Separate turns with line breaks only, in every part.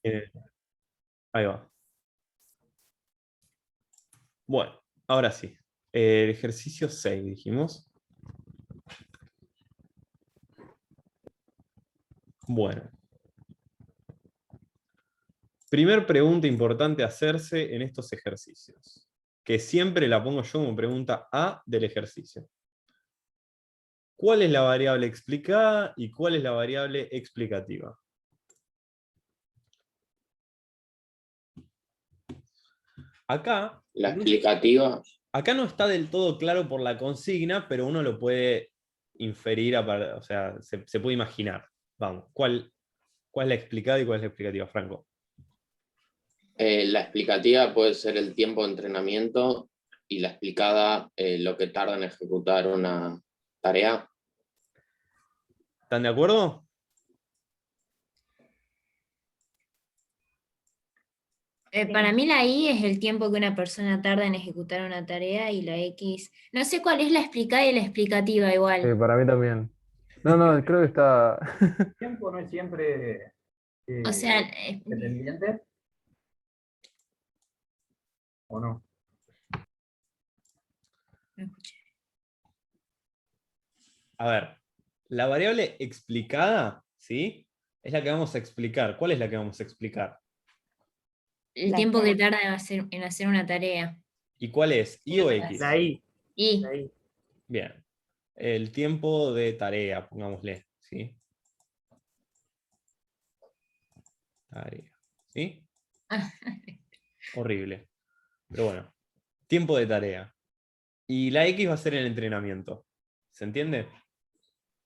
Eh, ahí va. Bueno, ahora sí. El ejercicio 6 dijimos. Bueno, primer pregunta importante a hacerse en estos ejercicios, que siempre la pongo yo como pregunta A del ejercicio. ¿Cuál es la variable explicada y cuál es la variable explicativa? Acá,
La explicativa,
acá no está del todo claro por la consigna, pero uno lo puede inferir, o sea, se puede imaginar. Vamos, ¿cuál es la explicada y cuál es la explicativa, Franco?
la explicativa puede ser el tiempo de entrenamiento y la explicada lo que tarda en ejecutar una tarea.
¿Están de acuerdo?
Para mí la I es el tiempo que una persona tarda en ejecutar una tarea y la X, no sé cuál es la explicada y la explicativa igual.
Para mí también. No, no, creo que está.
El tiempo no es siempre
O sea,
dependiente, ¿o no?
no escuché.
A ver, la variable explicada, ¿sí? Es la que vamos a explicar. ¿Cuál es la que vamos a explicar?
El tiempo que tarda en hacer una tarea.
¿Y cuál es? ¿I o X?
La I.
Y
La I.
Bien. El tiempo de tarea, pongámosle, ¿sí? Tarea. ¿Sí? Horrible. Pero bueno. Tiempo de tarea. Y la X va a ser el entrenamiento. ¿Se entiende?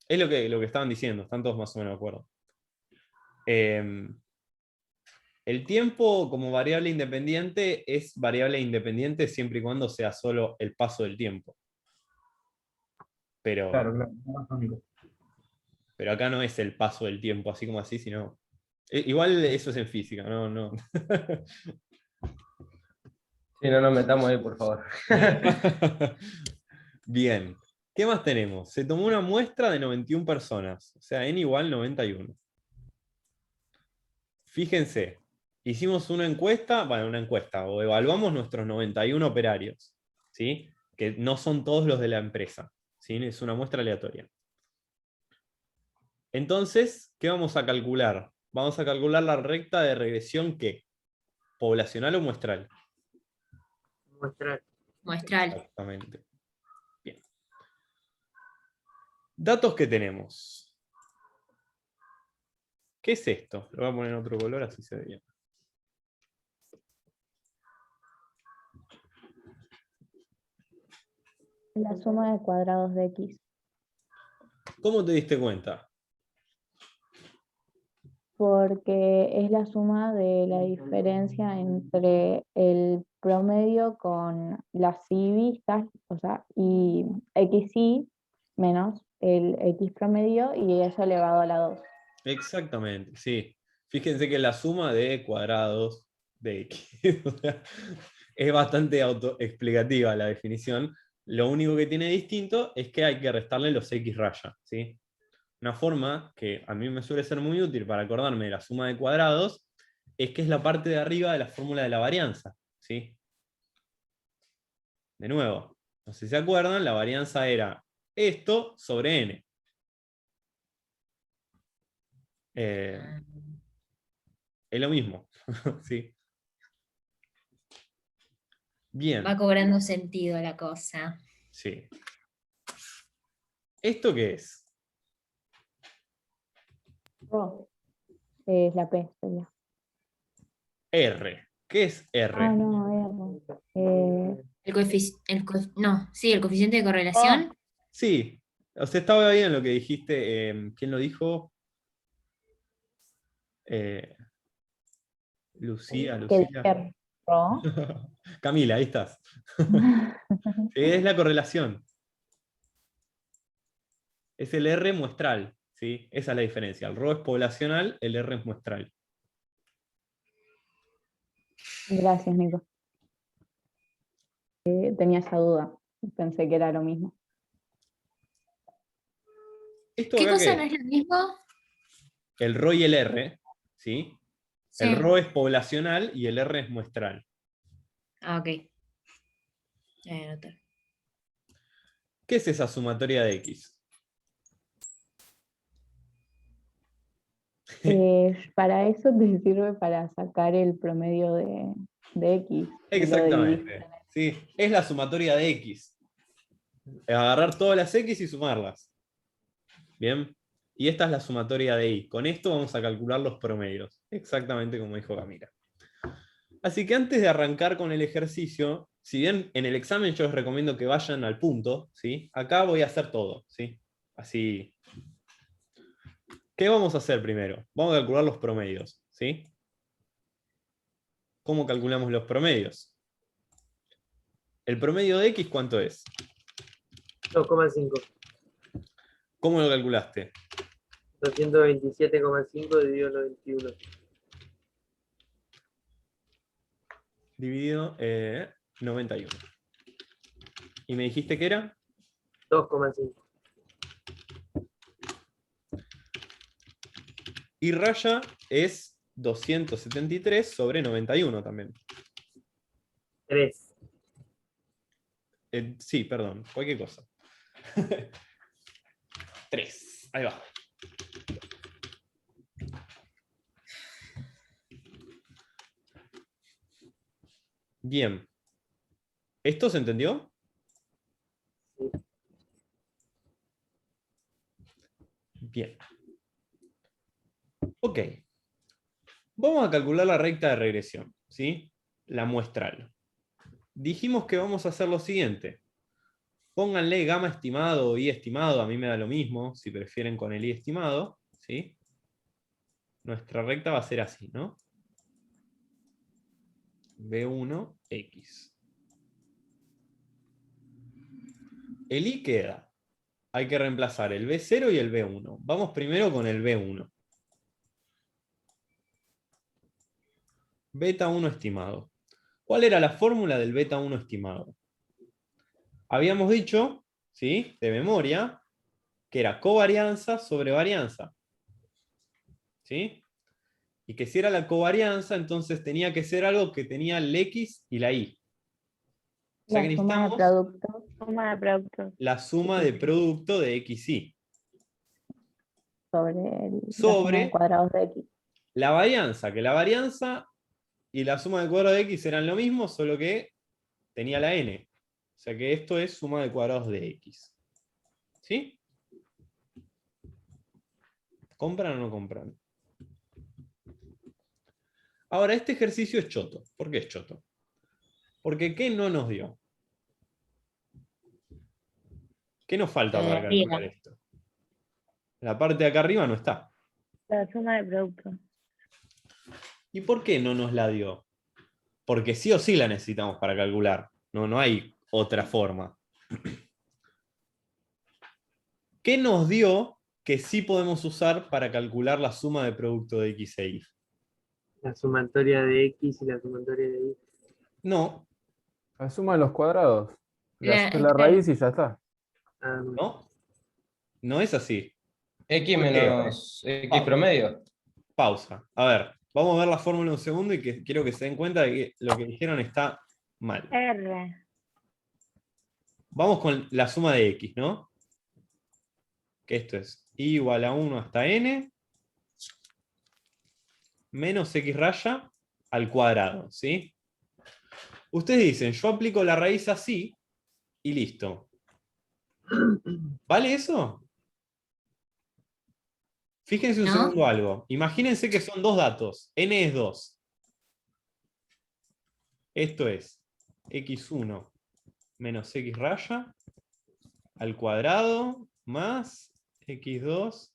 Es lo que estaban diciendo, están todos más o menos de acuerdo. El tiempo como variable independiente es variable independiente siempre y cuando sea solo el paso del tiempo. Pero,
Claro, claro. No es único.
pero acá no es el paso del tiempo, así como así, sino. Igual eso es en física, no, no.
Sí, no nos metamos ahí, por favor.
Bien. ¿Qué más tenemos? Se tomó una muestra de 91 personas, o sea, n igual 91. Fíjense, hicimos una encuesta, o evaluamos nuestros 91 operarios, ¿sí? Que no son todos los de la empresa, ¿sí? Es una muestra aleatoria. Entonces, ¿qué vamos a calcular? Vamos a calcular la recta de regresión, ¿qué? ¿Poblacional o muestral?
muestral.
Exactamente. Bien. Datos que tenemos. ¿Qué es esto? Lo voy a poner en otro color, así se ve bien.
La suma de cuadrados de X.
¿Cómo te diste cuenta?
Porque es la suma de la diferencia entre el promedio con las y vistas, o sea, y XY menos el X promedio y eso elevado a la 2.
Exactamente, sí. Fíjense que la suma de cuadrados de X. O sea, es bastante autoexplicativa la definición. Lo único que tiene distinto es que hay que restarle los X raya, ¿sí? Una forma que a mí me suele ser muy útil para acordarme de la suma de cuadrados es que es la parte de arriba de la fórmula de la varianza, ¿sí? De nuevo, no sé si se acuerdan, la varianza era esto sobre n. Es lo mismo, ¿sí? Bien,
Va cobrando sentido la cosa.
sí. ¿Esto qué es?
Oh, es la P, sería.
R. ¿Qué es R?
No,
No, sí, el coeficiente de correlación.
Sí, o sea, estaba bien lo que dijiste. ¿Quién lo dijo? Eh, Lucía.
que dije Rho.
Camila, ahí estás. Es la correlación. Es el R muestral, ¿sí? Esa es la diferencia. El Rho es poblacional, el R es muestral.
Gracias, Nico. Tenía esa duda, pensé que era lo mismo.
¿Esto
¿Qué
acá qué
cosa no
es?
es lo mismo?
El Rho y el R, ¿sí?
Sí.
El rho es poblacional y el R es muestral.
Ah, ok. Voy a anotar.
¿Qué es esa sumatoria de X?
Para eso te sirve para sacar el promedio de X. y lo dividís.
Exactamente. Sí, es la sumatoria de X. Es agarrar todas las X y sumarlas. Bien. Y esta es la sumatoria de Y. Con esto vamos a calcular los promedios. Exactamente como dijo Camila. Así que antes de arrancar con el ejercicio, si bien en el examen yo les recomiendo que vayan al punto, ¿sí? Acá voy a hacer todo, ¿sí? Así. ¿Qué vamos a hacer primero? Vamos a calcular los promedios, ¿sí? ¿Cómo calculamos los promedios? ¿El promedio de X cuánto es?
2,5.
¿Cómo lo calculaste?
227,5 dividido 91.
Dividido 91. ¿Y me dijiste que era?
2,5.
Y raya es 273 sobre 91 también.
3.
Sí, perdón, cualquier cosa. 3, ahí va. Bien. ¿Esto se entendió? Bien. Ok. Vamos a calcular la recta de regresión, ¿sí? La muestral. Dijimos que vamos a hacer lo siguiente. Pónganle gamma estimado o i estimado, a mí me da lo mismo, si prefieren con el i estimado, ¿sí? Nuestra recta va a ser así, ¿no? B1x. El i queda. Hay que reemplazar el B0 y el B1. Vamos primero con el B1. Beta 1 estimado. ¿Cuál era la fórmula del beta 1 estimado? Habíamos dicho, ¿sí? De memoria, que era covarianza sobre varianza. ¿Sí? Y que si era la covarianza, entonces tenía que ser algo que tenía el X y la Y. O sea que
La suma de
necesitamos
productos. Suma de productos
la suma de producto de X y
sobre la suma de
sobre
cuadrados de X.
la varianza, que la varianza y la suma de cuadrados de X eran lo mismo, solo que tenía la N. O sea que esto es suma de cuadrados de X. ¿Sí? ¿Compran o no compran? Ahora, este ejercicio es choto. ¿Por qué es choto? Porque ¿qué no nos dio? ¿Qué nos falta para calcular
Arriba.
esto? La parte de acá arriba no está.
La suma de productos.
¿Y por qué no nos la dio? Porque sí o sí la necesitamos para calcular. No hay otra forma. ¿Qué nos dio que sí podemos usar para calcular la suma de producto de X e Y?
La sumatoria de X y la sumatoria de Y.
No,
La suma de los cuadrados. Le haces la
Claro.
raíz y ya está.
Ah, no.
no. No es así.
X
¿Por qué?
menos X promedio.
Pausa. A ver, vamos a ver la fórmula un segundo y que quiero que se den cuenta de que lo que dijeron está mal.
R.
Vamos con la suma de X, ¿no? Que esto es y igual a 1 hasta n menos x raya al cuadrado, ¿sí? Ustedes dicen, yo aplico la raíz así y listo. ¿Vale eso? Fíjense un
¿No?
segundo algo. Imagínense que son dos datos. N es 2. Esto es x1 menos x raya al cuadrado más x2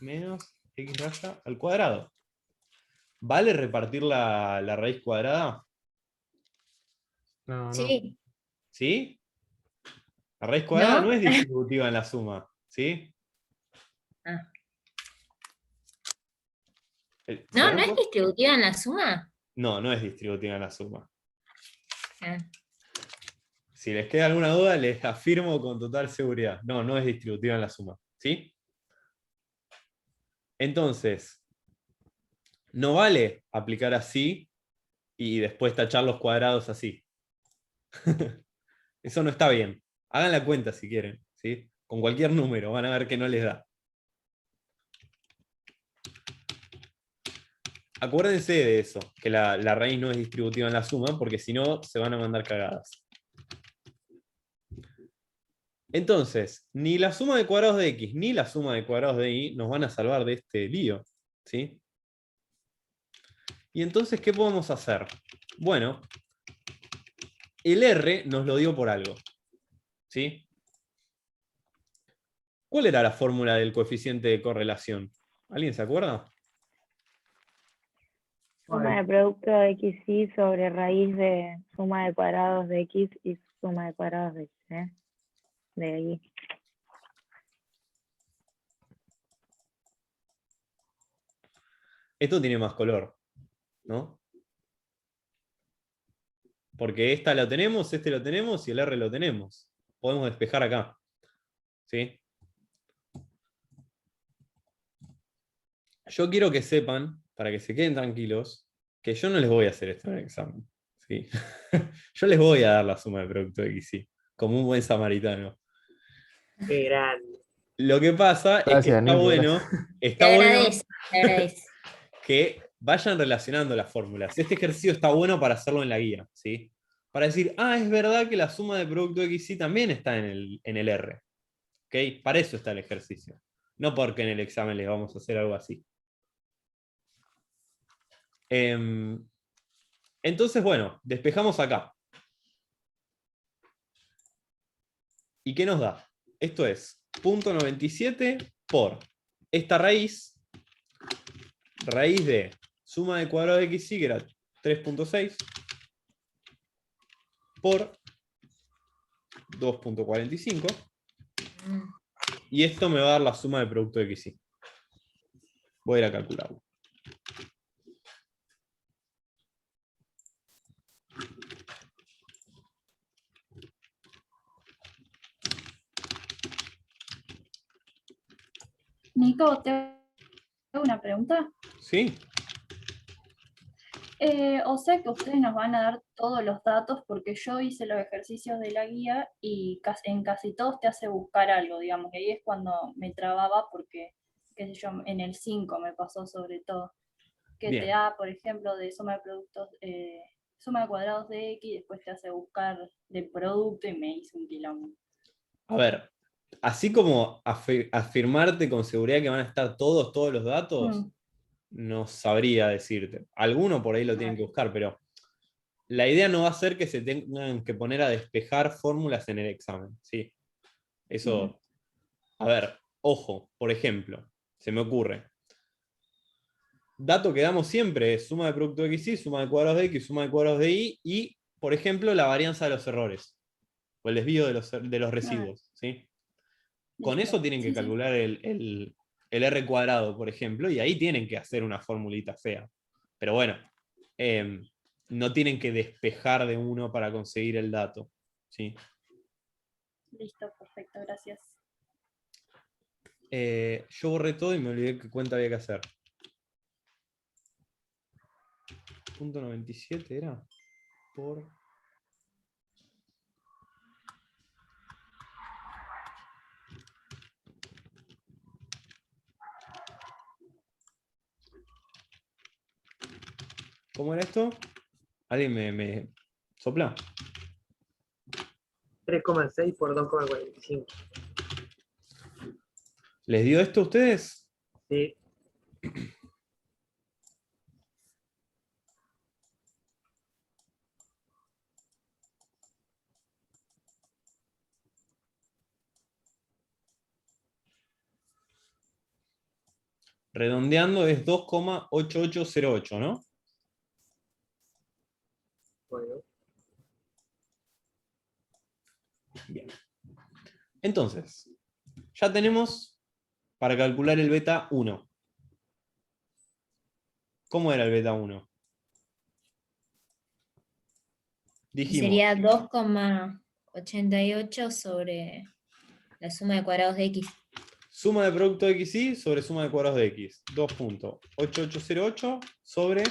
menos x raya al cuadrado. ¿Vale repartir la raíz cuadrada?
No, no.
Sí.
¿Sí? La raíz cuadrada
¿No?
no es distributiva en la suma. ¿Sí?
Ah.
¿Se
No,
dan
¿no es
cuenta?
distributiva en la suma?
No, no es distributiva en la suma.
Ah.
Si les queda alguna duda, les afirmo con total seguridad. No, no es distributiva en la suma. ¿Sí? Entonces, No vale aplicar así y después tachar los cuadrados así. Eso no está bien. Hagan la cuenta si quieren, ¿sí? Con cualquier número, van a ver que no les da. Acuérdense de eso, que la raíz no es distributiva en la suma, porque si no, se van a mandar cagadas. Entonces, ni la suma de cuadrados de x ni la suma de cuadrados de y nos van a salvar de este lío, ¿sí? Y entonces, ¿qué podemos hacer? Bueno, el R nos lo dio por algo, ¿sí? ¿Cuál era la fórmula del coeficiente de correlación? ¿Alguien se acuerda?
Suma de producto de x y sobre raíz de suma de cuadrados de x y suma de cuadrados de y. De y.
Esto tiene más color, ¿no? Porque esta lo tenemos, este lo tenemos y el R lo tenemos. Podemos despejar acá, ¿sí? Yo quiero que sepan, para que se queden tranquilos, que yo no les voy a hacer esto en el examen, ¿sí? Yo les voy a dar la suma de producto de x y, como un buen samaritano.
Qué grande.
Lo que pasa es que
Gracias,
está
Nico,
bueno,
Te
está bueno
agradece, te agradece.
que vayan relacionando las fórmulas. Este ejercicio está bueno para hacerlo en la guía, ¿sí? Para decir, es verdad que la suma de producto de x y también está en el R. ¿Ok? Para eso está el ejercicio. No porque en el examen les vamos a hacer algo así. Entonces, bueno, despejamos acá. ¿Y qué nos da? Esto es 0.97 por esta raíz de suma de cuadrado de x y, que era 3.6, por 2.45. Y esto me va a dar la suma de producto de x y. Voy a ir a calcularlo.
Nico, te hago una pregunta.
¿Sí?
O sea que ustedes nos van a dar todos los datos porque yo hice los ejercicios de la guía y en casi todos te hace buscar algo, digamos, y ahí es cuando me trababa porque, qué sé yo, en el 5 me pasó sobre todo, que
Bien.
te da, por ejemplo, de suma de productos, suma de cuadrados de x, y después te hace buscar de producto y me hizo un quilombo.
A ver, así como afirmarte con seguridad que van a estar todos los datos, no sabría decirte. Alguno por ahí lo tienen que buscar, pero la idea no va a ser que se tengan que poner a despejar fórmulas en el examen, ¿sí? Eso, a ver, ojo, por ejemplo, se me ocurre. Dato que damos siempre es suma de producto de x y, suma de cuadrados de x, suma de cuadrados de y, por ejemplo, la varianza de los errores, o el desvío de los residuos, ¿sí? Con
Listo.
eso tienen que
Sí, sí.
calcular el R cuadrado, por ejemplo, y ahí tienen que hacer una formulita fea. Pero bueno, no tienen que despejar de uno para conseguir el dato, ¿sí?
Listo, perfecto, gracias.
Yo borré todo y me olvidé qué cuenta había que hacer. Punto 97 era por... ¿Cómo era esto? ¿Alguien me sopla?
3,6 por 2,45.
¿Les dio esto a ustedes?
Sí.
Redondeando es 2,8808, ¿no?
Bueno.
Bien. Entonces, ya tenemos para calcular el beta 1. ¿Cómo era el beta 1? Dijimos,
Sería 2,88 sobre la suma de cuadrados de x.
Suma de producto de x y sobre suma de cuadrados de x. 2.8808 sobre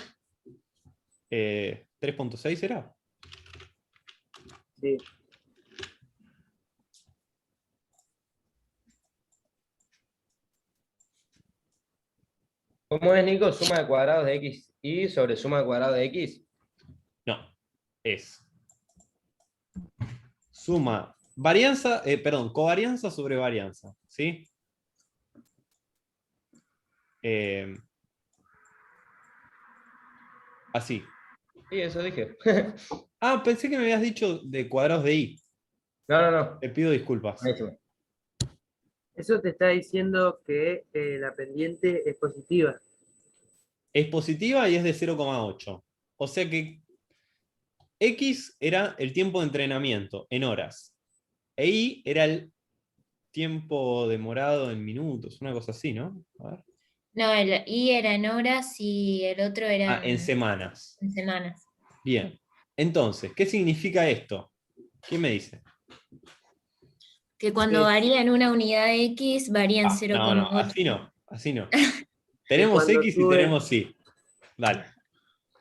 3.6 ¿será?
Sí.
¿Cómo es, Nico? Suma de cuadrados de x y sobre suma de cuadrados de x.
No, es suma, varianza, covarianza sobre varianza, ¿sí? Así.
Sí, eso dije.
Ah, pensé que me habías dicho de cuadrados de y.
No.
Te pido disculpas.
Buenísimo.
Eso te está diciendo que la pendiente es positiva.
Es positiva y es de 0,8. O sea que X era el tiempo de entrenamiento en horas. E Y era el tiempo demorado en minutos, una cosa así, ¿no? A ver.
No, el I era en horas y el otro era
En semanas.
en semanas.
Bien. Entonces, ¿qué significa esto? ¿Quién me dice?
Que cuando varía en una unidad de X, varía en
No,
0,8.
así no. Tenemos
cuando
X y
sube-
tenemos Y. Dale.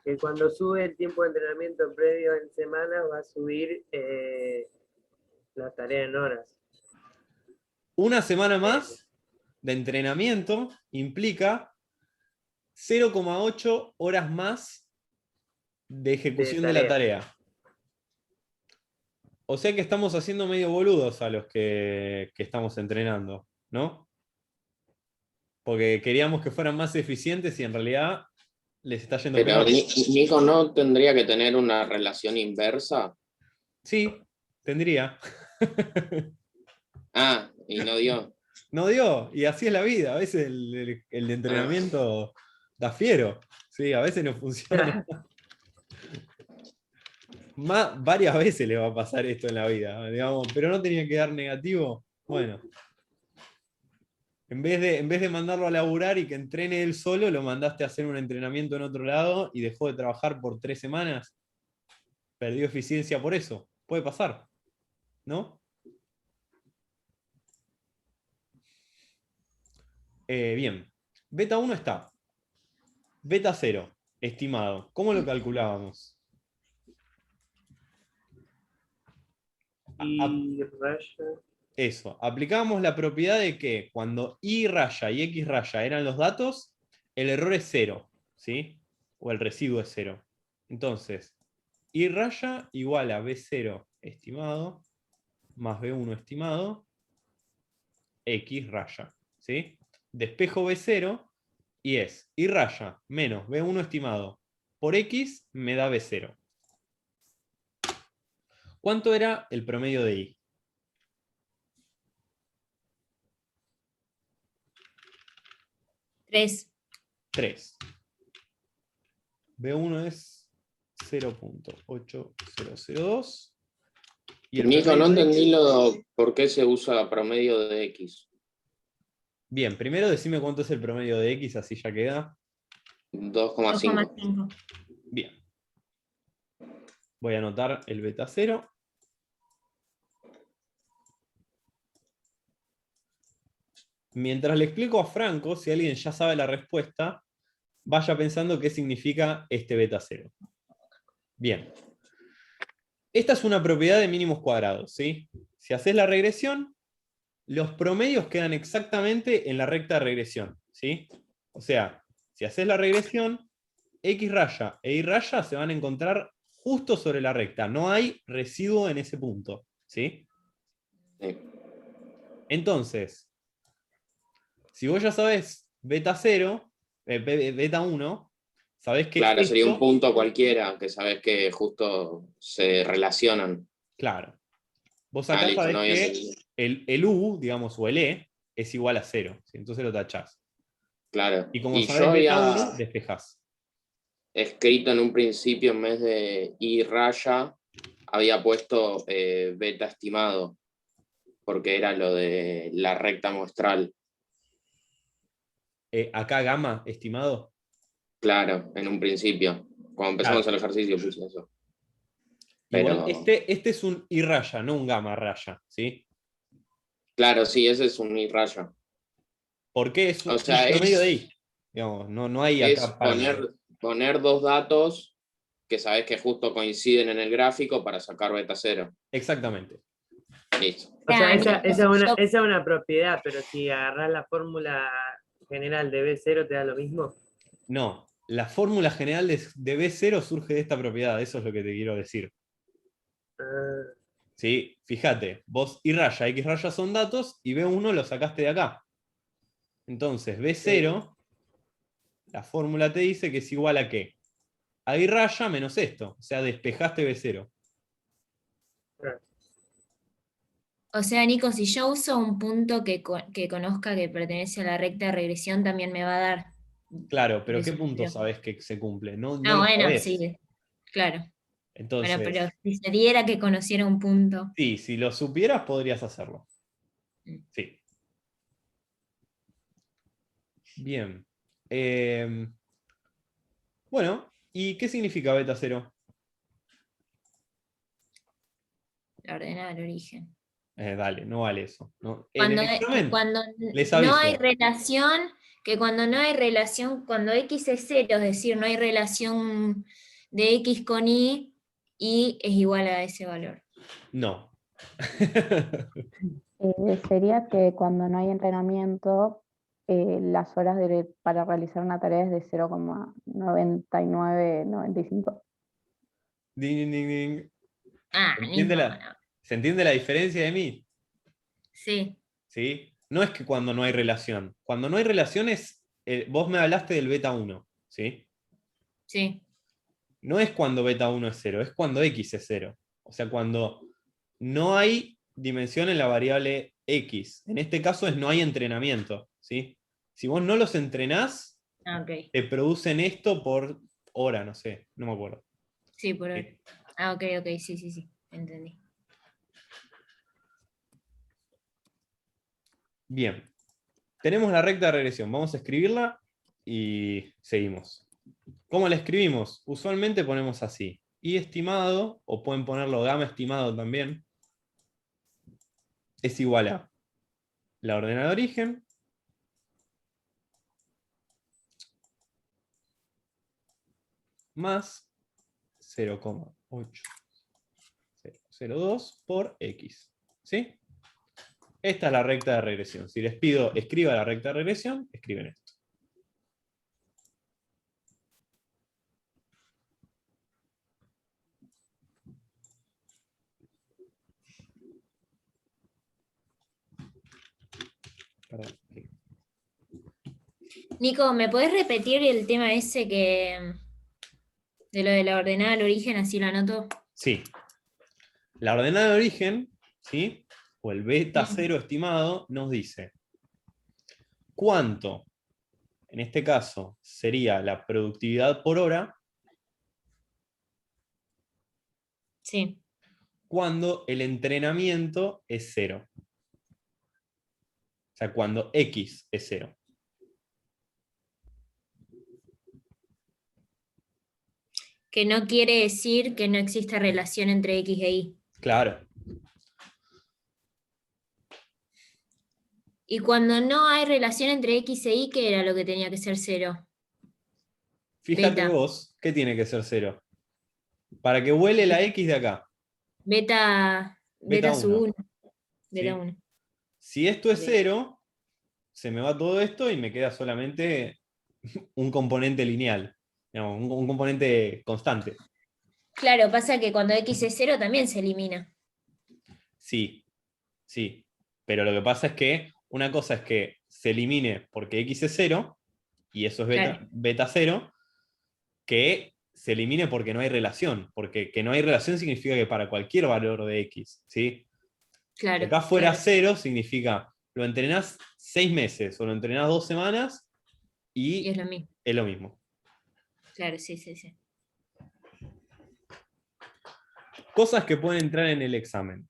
Que cuando sube el tiempo de entrenamiento previo en semanas va a subir la tarea en horas.
Una semana más de entrenamiento implica 0,8 horas más de ejecución de la tarea. O sea que estamos haciendo medio boludos a los que estamos entrenando, ¿no? Porque queríamos que fueran más eficientes y en realidad les está yendo
Pero
peor.
Nico, ¿no tendría que tener una relación inversa?
Sí, tendría.
Ah, y no dio.
No dio, y así es la vida. A veces el de entrenamiento da fiero. Sí, a veces no funciona. Varias veces le va a pasar esto en la vida, digamos, pero no tenía que dar negativo. Bueno. En vez de mandarlo a laburar y que entrene él solo, lo mandaste a hacer un entrenamiento en otro lado y dejó de trabajar por 3 semanas. Perdió eficiencia por eso. Puede pasar, ¿no? Bien. Beta 1 está. Beta 0, estimado. ¿Cómo lo calculábamos?
Y raya.
Eso. Aplicábamos la propiedad de que cuando y raya y x raya eran los datos, el error es 0, ¿sí? O el residuo es 0. Entonces, y raya igual a B0 estimado más B1 estimado X raya, ¿sí? Despejo B0 y es y raya menos B1 estimado por X me da B0. ¿Cuánto era el promedio de Y? 3. B1 es 0.8002.
Nico, no entendí por qué se usa promedio de X.
Bien, primero decime cuánto es el promedio de X, así ya queda.
2,5.
Bien. Voy a anotar el beta 0. Mientras le explico a Franco, si alguien ya sabe la respuesta, vaya pensando qué significa este beta 0. Bien. Esta es una propiedad de mínimos cuadrados, ¿sí? Si haces la regresión, los promedios quedan exactamente en la recta de regresión, ¿sí? O sea, si haces la regresión, X raya e Y raya se van a encontrar justo sobre la recta. No hay residuo en ese punto, ¿sí?
Sí.
Entonces, si vos ya sabés beta 0, beta 1, sabés que
Claro, sería un
esto,
punto cualquiera, que sabes que justo se relacionan.
claro. Vos acá
Listo,
sabés
no había
que
entendido.
el U, digamos, o el E, es igual a 0, ¿sí? Entonces lo tachás.
Claro.
Y como
Y
sabés
yo
beta
había
1, despejás.
escrito en un principio, en vez de I raya, había puesto beta estimado, porque era lo de la recta muestral.
Acá gamma, estimado.
Claro, en un principio. Cuando empezamos
Claro.
el ejercicio puse eso.
Igual,
Pero,
este es un I raya, no un gamma raya, ¿sí?
claro, sí, ese es un I raya.
Porque es un
O sea,
promedio de I. Digamos, no hay
es
acá parámetros.
poner dos datos que sabes que justo coinciden en el gráfico para sacar beta 0.
Exactamente.
Listo.
O sea, esa es
Yo-
esa es una propiedad, pero si agarras la fórmula general de B0 te da lo mismo.
No, la fórmula general de B0 surge de esta propiedad, eso es lo que te quiero decir.
Ah,
¿Sí? Fíjate, vos y raya, X raya son datos y B1 lo sacaste de acá. Entonces, B0, la fórmula te dice que es igual a ¿qué? A Y raya menos esto, o sea, despejaste B0.
O sea, Nico, si yo uso un punto que conozca que pertenece a la recta de regresión, también me va a dar.
Claro, pero ¿qué
B0.
punto sabes que se cumple? No
Ah,
lo
bueno,
sabés.
sí, claro. Bueno,
Entonces,
pero si se diera que conociera un punto.
sí, si lo supieras podrías hacerlo.
Mm.
Sí. Bien. Bueno, ¿y qué significa beta 0?
La ordenada del origen.
Dale, no vale eso. ¿No? En
Cuando,
el
que
examen
cuando
les
no hay
aviso.
relación, cuando X es 0, es decir, no hay relación de X con Y es igual a ese valor.
No.
Sería que cuando no hay entrenamiento, las horas para realizar una tarea es de 0,9995.
Ding, ding, ding, ding.
Ah,
¿Se
Nico,
entiende
no.
¿Se entiende la diferencia de mí?
Sí,
¿Sí? No es que cuando no hay relación. Cuando no hay relación es. Vos me hablaste del beta 1, ¿sí?
sí.
No es cuando beta 1 es 0, es cuando X es 0. O sea, cuando no hay dimensión en la variable X. En este caso es no hay entrenamiento, ¿sí? Si vos no los entrenás,
Ah, ok.
te producen esto por hora, no sé, no me acuerdo.
Sí, por hoy.
Sí.
Ah, ok, sí, entendí.
Bien. Tenemos la recta de regresión. Vamos a escribirla y seguimos. ¿Cómo la escribimos? Usualmente ponemos así. Y estimado, o pueden ponerlo gamma estimado también, es igual a la ordenada de origen más 0,8002 por X. ¿Sí? Esta es la recta de regresión. Si les pido escriba la recta de regresión, escriben esto. Perdón.
Nico, ¿me podés repetir el tema ese de lo de la ordenada al origen, así lo anoto?
Sí. La ordenada de origen, ¿sí? O el beta 0 estimado, nos dice cuánto, en este caso, sería la productividad por hora
Sí.
cuando el entrenamiento es 0. O sea, cuando X es 0.
Que no quiere decir que no exista relación entre X e Y.
Claro.
Y cuando no hay relación entre X e Y, ¿qué era lo que tenía que ser 0?
Fíjate
Beta.
vos, ¿qué tiene que ser 0? Para que vuele la X de acá.
Beta sub 1. Beta
¿Sí?
1.
Si esto es
Ok.
0, se me va todo esto y me queda solamente un componente lineal. Digamos, un componente constante.
Claro, pasa que cuando X es 0 también se elimina.
Sí, sí. Pero lo que pasa es que una cosa es que se elimine porque X es 0, y eso es
Claro.
beta 0, que se elimine porque no hay relación. Porque que no hay relación significa que para cualquier valor de X, ¿sí? Si
Claro.
acá fuera
Claro.
0, significa lo entrenás 6 meses o lo entrenás 2 semanas
Y
y
es lo mismo.
es lo mismo.
Claro, sí.
Cosas que pueden entrar en el examen.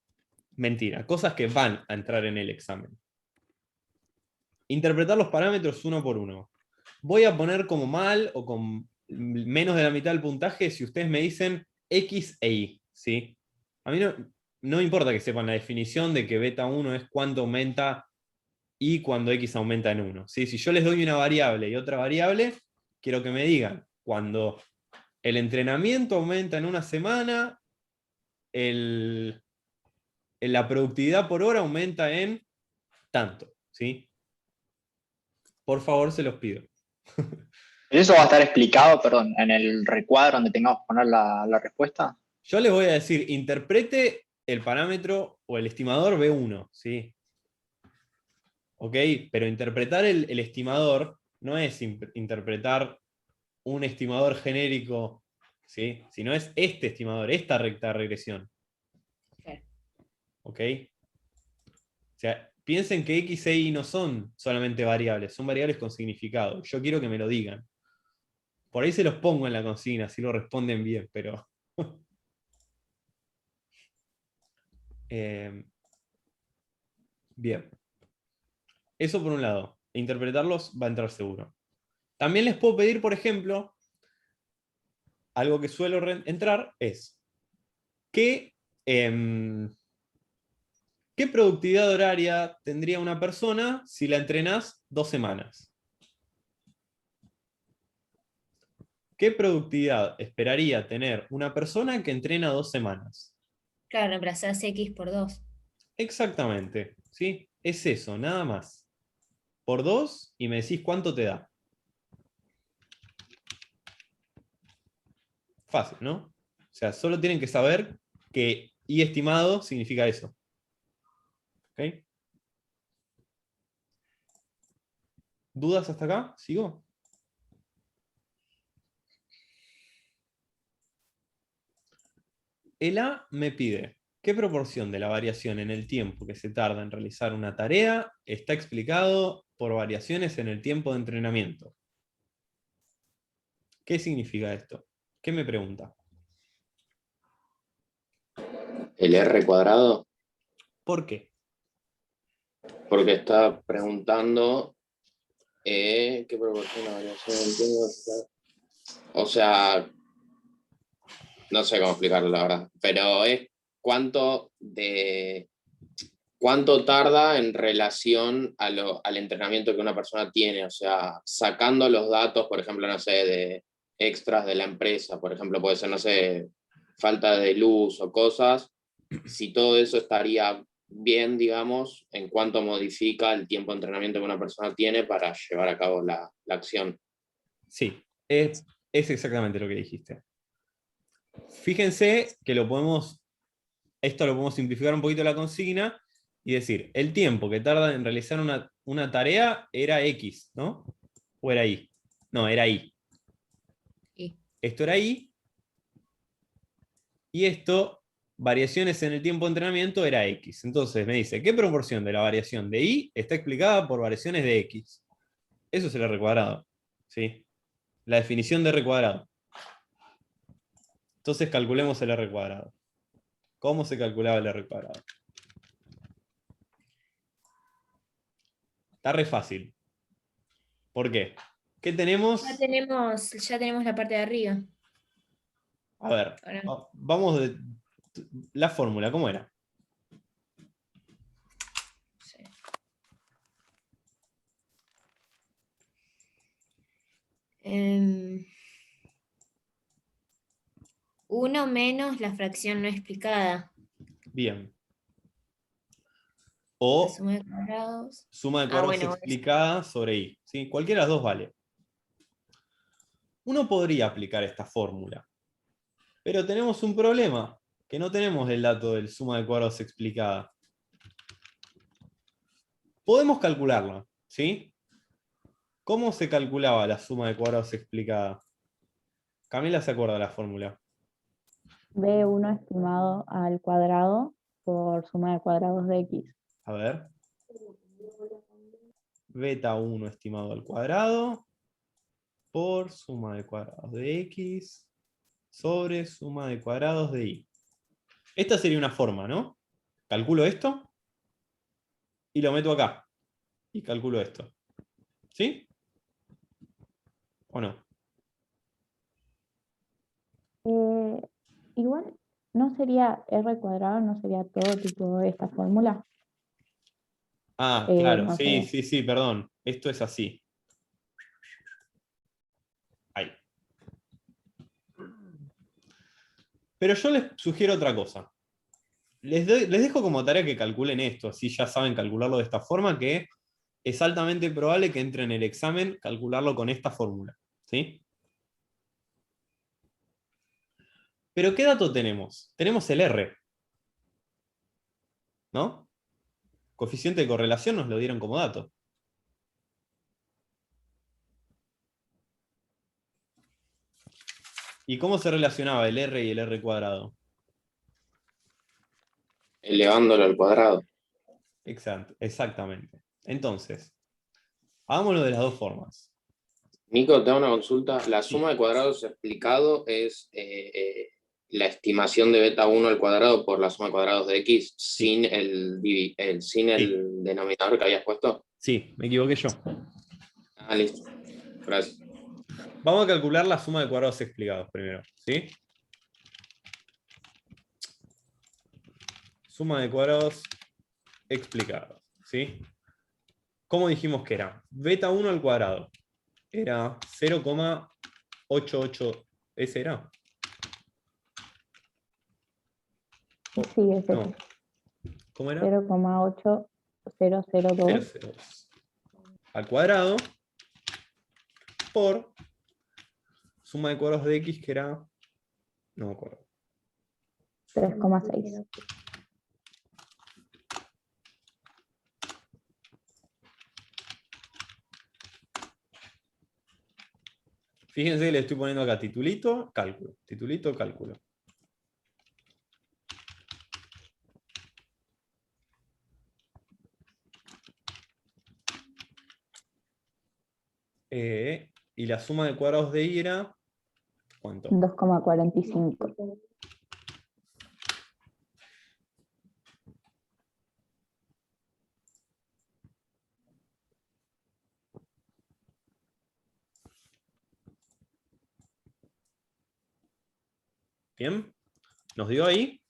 Mentira, cosas que van a entrar en el examen. Interpretar los parámetros uno por uno. Voy a poner como mal o con menos de la mitad del puntaje si ustedes me dicen X e Y. ¿Sí? A mí no me importa que sepan la definición de que beta 1 es cuánto aumenta y cuando x aumenta en 1. ¿Sí? Si yo les doy una variable y otra variable, quiero que me digan cuando el entrenamiento aumenta en una semana, la productividad por hora aumenta en tanto. ¿Sí? Por favor, se los pido.
¿Eso va a estar explicado, perdón, en el recuadro donde tengamos que poner la respuesta?
Yo les voy a decir, interprete el parámetro o el estimador B1, ¿sí? ¿Ok? Pero interpretar el estimador no es interpretar un estimador genérico, ¿sí? Sino es este estimador, esta recta de regresión.
Claro.
¿Ok? O sea, piensen que X e Y no son solamente variables, son variables con significado. Yo quiero que me lo digan. Por ahí se los pongo en la consigna, si lo responden bien, pero... bien. Eso por un lado. Interpretarlos va a entrar seguro. También les puedo pedir, por ejemplo, algo que suelo entrar es ¿qué productividad horaria tendría una persona si la entrenás 2 semanas? ¿Qué productividad esperaría tener una persona que entrena 2 semanas?
Claro, reemplazás X por 2.
Exactamente, ¿sí? Es eso, nada más. Por 2 y me decís cuánto te da. Fácil, ¿no? O sea, solo tienen que saber que Y estimado significa eso. ¿Ok? ¿Dudas hasta acá? ¿Sigo? El A me pide qué proporción de la variación en el tiempo que se tarda en realizar una tarea está explicado por variaciones en el tiempo de entrenamiento. ¿Qué significa esto? ¿Qué me pregunta?
El R cuadrado,
¿Por qué?
porque está preguntando qué proporciona la variación del tiempo. O sea, no sé cómo explicarlo, la verdad, pero es cuánto tarda en relación al entrenamiento que una persona tiene, o sea, sacando los datos, por ejemplo, no sé, de extras de la empresa, por ejemplo, puede ser, no sé, falta de luz o cosas, si todo eso estaría bien, digamos, en cuanto modifica el tiempo de entrenamiento que una persona tiene para llevar a cabo la acción.
Sí, es exactamente lo que dijiste. Fíjense que esto lo podemos simplificar un poquito la consigna y decir, el tiempo que tarda en realizar una tarea era X, ¿no? ¿O era Y? No, era Y.
Y.
Esto era Y. Y esto, variaciones en el tiempo de entrenamiento, era X. Entonces me dice, ¿qué proporción de la variación de Y está explicada por variaciones de X? Eso es el R cuadrado. ¿Sí? La definición de R cuadrado. Entonces calculemos el R cuadrado. ¿Cómo se calculaba el R cuadrado? Está re fácil. ¿Por qué? ¿Qué tenemos?
Ya tenemos la parte de arriba.
A ver,
Ahora.
vamos de la fórmula, ¿cómo era?
Sí. Uno menos la fracción no explicada.
Bien.
La
O
suma de cuadrados.
suma de cuadrados
Bueno,
explicada sobre Y. ¿Sí? Cualquiera de las dos vale. Uno podría aplicar esta fórmula, pero tenemos un problema, que no tenemos el dato del suma de cuadrados explicada. Podemos calcularla, ¿sí? ¿Cómo se calculaba la suma de cuadrados explicada? Camila se acuerda de la fórmula.
B1 estimado al cuadrado por suma de cuadrados de X.
A ver. Beta 1 estimado al cuadrado por suma de cuadrados de X sobre suma de cuadrados de Y. Esta sería una forma, ¿no? Calculo esto y lo meto acá. Y calculo esto. ¿Sí? ¿O no?
Igual, ¿no sería R cuadrado, no sería todo tipo de esta fórmula?
Ah, claro,
no
sí,
sé.
sí, perdón. Esto es así. Ahí. Pero yo les sugiero otra cosa. Les dejo como tarea que calculen esto, así ya saben calcularlo de esta forma, que es altamente probable que entre en el examen calcularlo con esta fórmula. ¿Sí? Pero ¿qué dato tenemos? Tenemos el R, ¿no? Coeficiente de correlación nos lo dieron como dato. ¿Y cómo se relacionaba el R y el R cuadrado?
Elevándolo al cuadrado.
Exactamente. Entonces, hagámoslo de las dos formas.
Nico, te hago una consulta. La
Sí.
suma de cuadrados explicado es la estimación de beta 1 al cuadrado por la suma de cuadrados de x sin sin
Sí,
el denominador que habías puesto.
sí, me equivoqué yo.
Ah, listo. Gracias.
Vamos a calcular la suma de cuadrados explicados primero, ¿sí? Suma de cuadrados explicados, ¿sí? ¿Cómo dijimos que era? Beta 1 al cuadrado. Era 0,88. ¿Ese era?
Sí, es
No.
ese.
¿Cómo era?
0,8002
0,02 al cuadrado por suma de cuadrados de x que era... No me acuerdo.
3,6.
Fíjense que le estoy poniendo acá titulito, cálculo. Titulito, cálculo. Y la suma de cuadrados de y era... ¿Cuánto?
2,45.
¿Bien? ¿Nos dio ahí?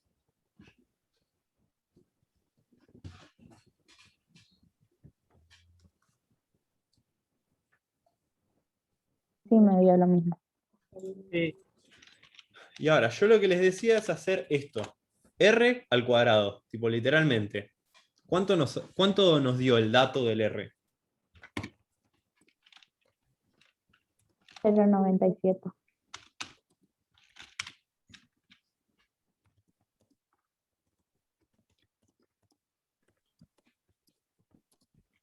Sí, me dio lo mismo.
Sí.
Y ahora, yo lo que les decía es hacer esto. R al cuadrado, tipo literalmente. ¿Cuánto nos dio el dato del R?
0,97.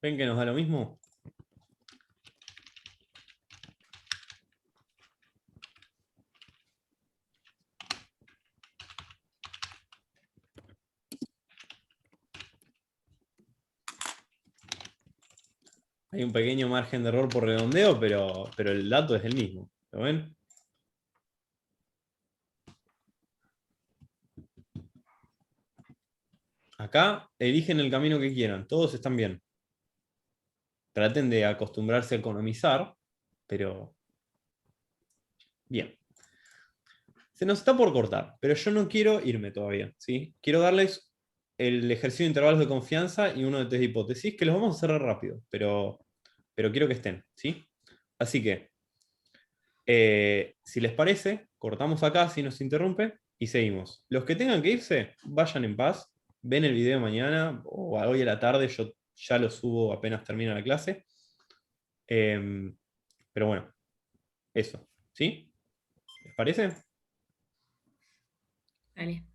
¿Ven que nos da lo mismo? Hay un pequeño margen de error por redondeo, pero el dato es el mismo. ¿Lo ven? Acá eligen el camino que quieran. Todos están bien. Traten de acostumbrarse a economizar, pero bien. Se nos está por cortar, pero yo no quiero irme todavía, ¿sí? Quiero darles el ejercicio de intervalos de confianza y uno de test de hipótesis, que los vamos a cerrar rápido, pero quiero que estén, ¿sí? Así que, si les parece, cortamos acá si nos interrumpe y seguimos. Los que tengan que irse, vayan en paz, ven el video mañana o hoy a la tarde, yo ya lo subo apenas termina la clase. Pero bueno, eso, ¿sí? ¿Les parece?
Vale.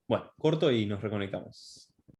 Bueno, corto y nos reconectamos.